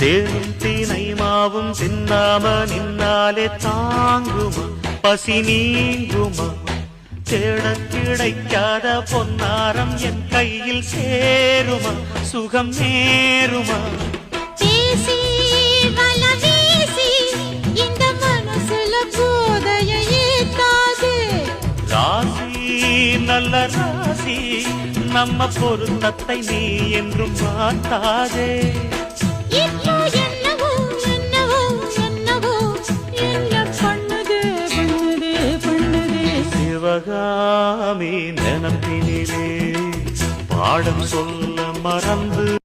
தேனும் தீனை மாவும் தின்னாம நின்னாலே தாங்குமா பசி நீங்குமா தேட கிடைக்காத பொன்னாரம் என் கையில் சேருமா சுகம் நேருமா பேசி வல வீசி இந்த மனசுல போதையை ஏத்தாதே ராசி நல்ல ராசி நம்ம பொருத்தத்தை நீ என்றும் மாட்டாதே இப்போ என்னவோ என்னவோ என்னவோ என்ன பண்ணுதே பண்ணுதே பண்ணுதே சிவகாமி நினப்பினிலே பாடம் சொல்ல மறந்து